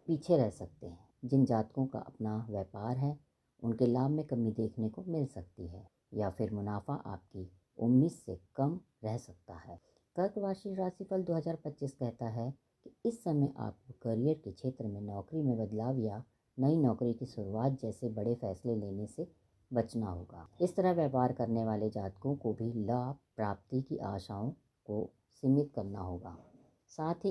पीछे रह सकते हैं। जिन जातकों का अपना व्यापार है, उनके लाभ में कमी देखने को मिल सकती है, या फिर मुनाफा आपकी उम्मीद से कम रह सकता है। कर्क राशिफल 2025 कहता है कि इस समय आपको करियर के क्षेत्र में नौकरी में बदलाव या नई नौकरी की शुरुआत जैसे बड़े फैसले लेने से बचना होगा। इस तरह व्यापार करने वाले जातकों को भी लाभ प्राप्ति की आशाओं को सीमित करना होगा। साथ ही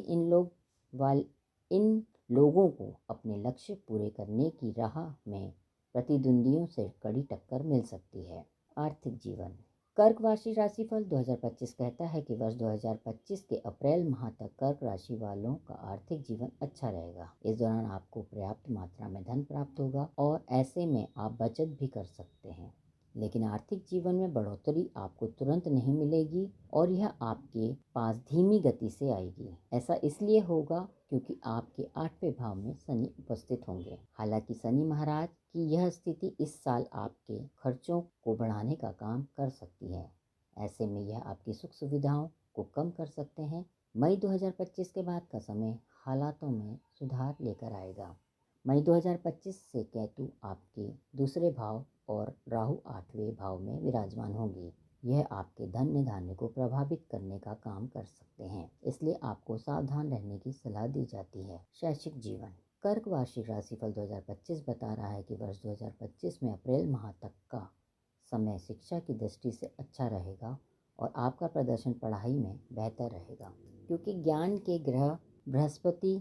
इन लोगों को अपने लक्ष्य पूरे करने की राह में प्रतिद्वंदियों से कड़ी टक्कर मिल सकती है। आर्थिक जीवन। कर्क राशिफल 2025 कहता है कि वर्ष 2025 के अप्रैल माह तक कर्क राशि वालों का आर्थिक जीवन अच्छा रहेगा। इस दौरान आपको पर्याप्त मात्रा में धन प्राप्त होगा और ऐसे में आप बचत भी कर सकते हैं। लेकिन आर्थिक जीवन में बढ़ोतरी आपको तुरंत नहीं मिलेगी और यह आपके पास धीमी गति से आएगी। ऐसा इसलिए होगा क्योंकि आपके 8वें भाव में शनि उपस्थित होंगे। हालांकि शनि महाराज की यह स्थिति इस साल आपके खर्चों को बढ़ाने का काम कर सकती है। ऐसे में यह आपकी सुख सुविधाओं को कम कर सकते हैं। मई 2025 के बाद का समय हालातों में सुधार लेकर आएगा। मई 2025 से केतु आपके दूसरे भाव और राहु 8वें भाव में विराजमान होंगे। यह आपके धन धान्य को प्रभावित करने का काम कर सकते हैं, इसलिए आपको सावधान रहने की सलाह दी जाती है। शैक्षिक जीवन। कर्क वार्षिक राशिफल 2025 बता रहा है कि वर्ष 2025 में अप्रैल माह तक का समय शिक्षा की दृष्टि से अच्छा रहेगा और आपका प्रदर्शन पढ़ाई में बेहतर रहेगा, क्योंकि ज्ञान के ग्रह बृहस्पति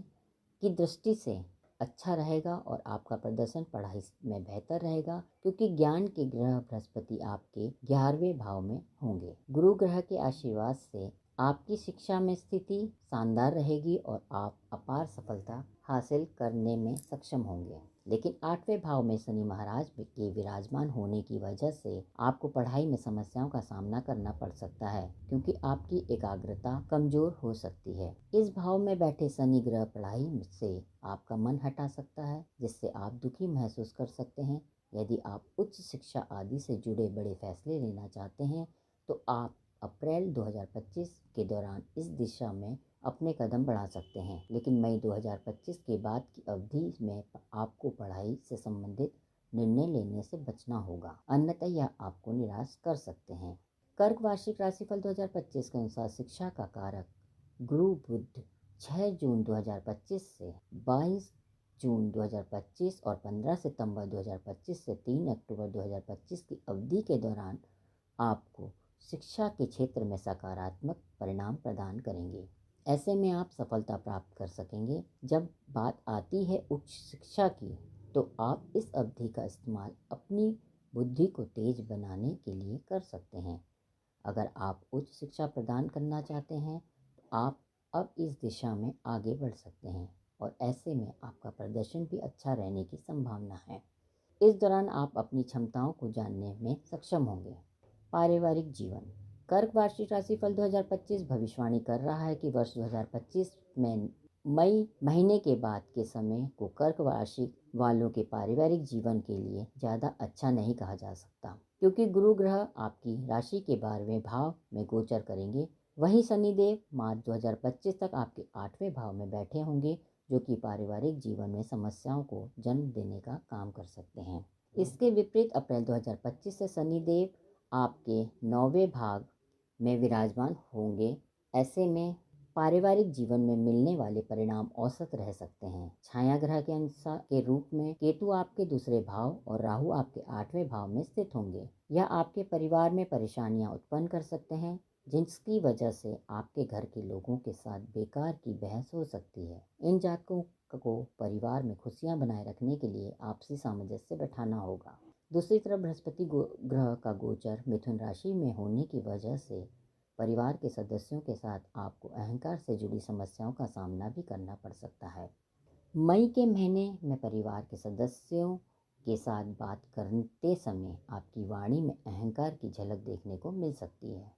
की दृष्टि से अच्छा रहेगा और आपका प्रदर्शन पढ़ाई में बेहतर रहेगा, क्योंकि ज्ञान के ग्रह बृहस्पति आपके 11वें भाव में होंगे। गुरु ग्रह के आशीर्वाद से आपकी शिक्षा में स्थिति शानदार रहेगी और आप अपार सफलता हासिल करने में सक्षम होंगे। लेकिन 8वें भाव में शनि महाराज के विराजमान होने की वजह से आपको पढ़ाई में समस्याओं का सामना करना पड़ सकता है, क्योंकि आपकी एकाग्रता कमजोर हो सकती है। इस भाव में बैठे शनि ग्रह पढ़ाई से आपका मन हटा सकता है, जिससे आप दुखी महसूस कर सकते हैं। यदि आप उच्च शिक्षा आदि से जुड़े बड़े फैसले लेना चाहते हैं तो आप अप्रैल 2025 के दौरान इस दिशा में अपने कदम बढ़ा सकते हैं। लेकिन मई 2025 के बाद की अवधि में आपको पढ़ाई से संबंधित निर्णय लेने से बचना होगा, अन्यथा यह आपको निराश कर सकते हैं। कर्क वार्षिक राशिफल 2025 के अनुसार शिक्षा का कारक गुरु बुध 6 जून 2025 से 22 जून 2025 और 15 सितंबर 2025 से 3 अक्टूबर 2025 की अवधि के दौरान आपको शिक्षा के क्षेत्र में सकारात्मक परिणाम प्रदान करेंगे। ऐसे में आप सफलता प्राप्त कर सकेंगे। जब बात आती है उच्च शिक्षा की, तो आप इस अवधि का इस्तेमाल अपनी बुद्धि को तेज बनाने के लिए कर सकते हैं। अगर आप उच्च शिक्षा प्रदान करना चाहते हैं तो आप अब इस दिशा में आगे बढ़ सकते हैं और ऐसे में आपका प्रदर्शन भी अच्छा रहने की संभावना है। इस दौरान आप अपनी क्षमताओं को जानने में सक्षम होंगे। पारिवारिक जीवन। कर्क वार्षिक राशिफल 2025 भविष्यवाणी कर रहा है कि वर्ष 2025 में मई महीने के बाद के समय को कर्क वार्षिक वालों के पारिवारिक जीवन के लिए ज़्यादा अच्छा नहीं कहा जा सकता, क्योंकि गुरु ग्रह आपकी राशि के 12वें भाव में गोचर करेंगे। वहीं शनिदेव मार्च 2025 तक आपके 8वें भाव में बैठे होंगे, जो कि पारिवारिक जीवन में समस्याओं को जन्म देने का काम कर सकते हैं। इसके विपरीत अप्रैल 2025 से शनिदेव आपके 9वें भाग में विराजमान होंगे। ऐसे में पारिवारिक जीवन में मिलने वाले परिणाम औसत रह सकते हैं। छाया ग्रह के अनुसार के रूप में केतु आपके दूसरे भाव और राहु आपके 8वें भाव में स्थित होंगे। यह आपके परिवार में परेशानियां उत्पन्न कर सकते हैं, जिसकी वजह से आपके घर के लोगों के साथ बेकार की बहस हो सकती है। इन जातकों को परिवार में खुशियां बनाए रखने के लिए आपसी सामंजस्य बैठाना होगा। दूसरी तरफ बृहस्पति ग्रह का गोचर मिथुन राशि में होने की वजह से परिवार के सदस्यों के साथ आपको अहंकार से जुड़ी समस्याओं का सामना भी करना पड़ सकता है। मई के महीने में परिवार के सदस्यों के साथ बात करते समय आपकी वाणी में अहंकार की झलक देखने को मिल सकती है।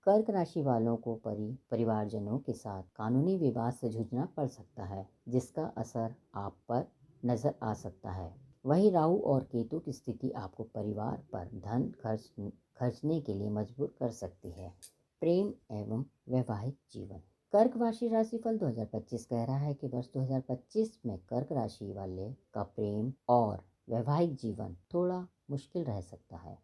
कर्क राशि वालों को परिवारजनों के साथ कानूनी विवाद से जूझना पड़ सकता है, जिसका असर आप पर नजर आ सकता है। वहीं राहु और केतु की स्थिति आपको परिवार पर धन खर्चने के लिए मजबूर कर सकती है। प्रेम एवं वैवाहिक जीवन। कर्क राशिफल 2025 कह रहा है कि वर्ष 2025 में कर्क राशि वाले का प्रेम और वैवाहिक जीवन थोड़ा मुश्किल रह सकता है,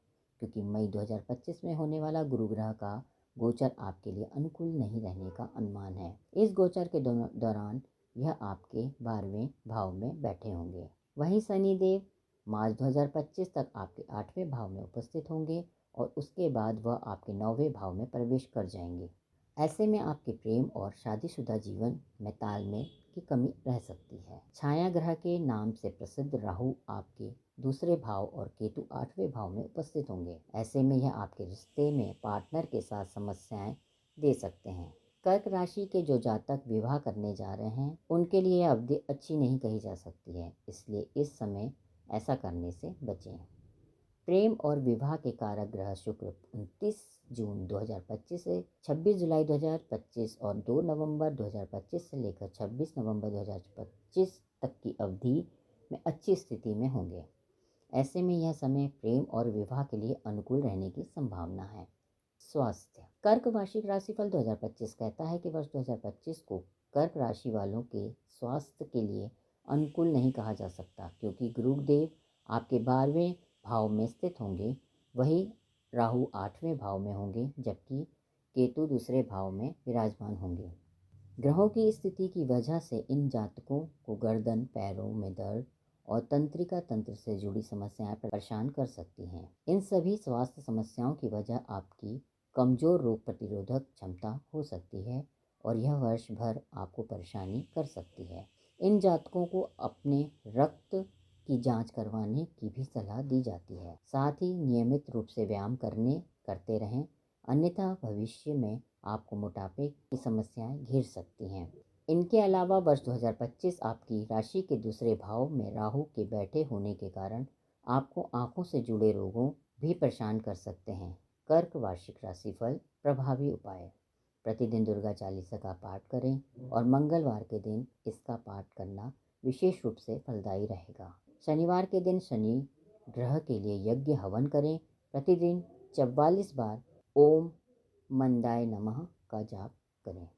क्योंकि मई 2025 में होने वाला गुरु ग्रह का गोचर आपके लिए अनुकूल नहीं रहने का अनुमान है। इस गोचर के दौरान यह आपके 12वें भाव में बैठे होंगे। वहीं शनिदेव मार्च 2025 तक आपके 8वें भाव में उपस्थित होंगे और उसके बाद वह आपके 9वें भाव में प्रवेश कर जाएंगे। ऐसे में आपके प्रेम और शादीशुदा जीवन में तालमेल की कमी रह सकती है। छाया ग्रह के नाम से प्रसिद्ध राहु आपके दूसरे भाव और केतु 8वें भाव में उपस्थित होंगे। ऐसे में यह आपके रिश्ते में पार्टनर के साथ समस्याएं दे सकते हैं। कर्क राशि के जो जातक विवाह करने जा रहे हैं, उनके लिए यह अवधि अच्छी नहीं कही जा सकती है, इसलिए इस समय ऐसा करने से बचें। प्रेम और विवाह के कारक ग्रह शुक्र 29 जून 2025 से 26 जुलाई 2025 और 2 नवंबर 2025 से लेकर 26 नवंबर 2025 तक की अवधि में अच्छी स्थिति में होंगे। ऐसे में यह समय प्रेम और विवाह के लिए अनुकूल रहने की संभावना है। स्वास्थ्य। कर्क वार्षिक राशिफल 2025 कहता है कि वर्ष 2025 को कर्क राशि वालों के स्वास्थ्य के लिए अनुकूल नहीं कहा जा सकता, क्योंकि गुरुदेव आपके 12वें भाव में स्थित होंगे। वहीं राहु 8वें भाव में होंगे, जबकि केतु दूसरे भाव में विराजमान होंगे। ग्रहों की स्थिति की वजह से इन जातकों को गर्दन, पैरों में दर्द और तंत्रिका तंत्र से जुड़ी समस्याएं परेशान कर सकती हैं। इन सभी स्वास्थ्य समस्याओं की वजह आपकी कमजोर रोग प्रतिरोधक क्षमता हो सकती है और यह वर्ष भर आपको परेशानी कर सकती है। इन जातकों को अपने रक्त की जांच करवाने की भी सलाह दी जाती है। साथ ही नियमित रूप से व्यायाम करते रहें, अन्यथा भविष्य में आपको मोटापे की समस्याएं घेर सकती हैं। इनके अलावा वर्ष 2025 आपकी राशि के दूसरे भाव में राहु के बैठे होने के कारण आपको आंखों से जुड़े रोगों भी परेशान कर सकते हैं। कर्क वार्षिक राशिफल। प्रभावी उपाय। प्रतिदिन दुर्गा चालीसा का पाठ करें और मंगलवार के दिन इसका पाठ करना विशेष रूप से फलदायी रहेगा। शनिवार के दिन शनि ग्रह के लिए यज्ञ हवन करें। प्रतिदिन 44 बार ओम मंदाय नमः का जाप करें।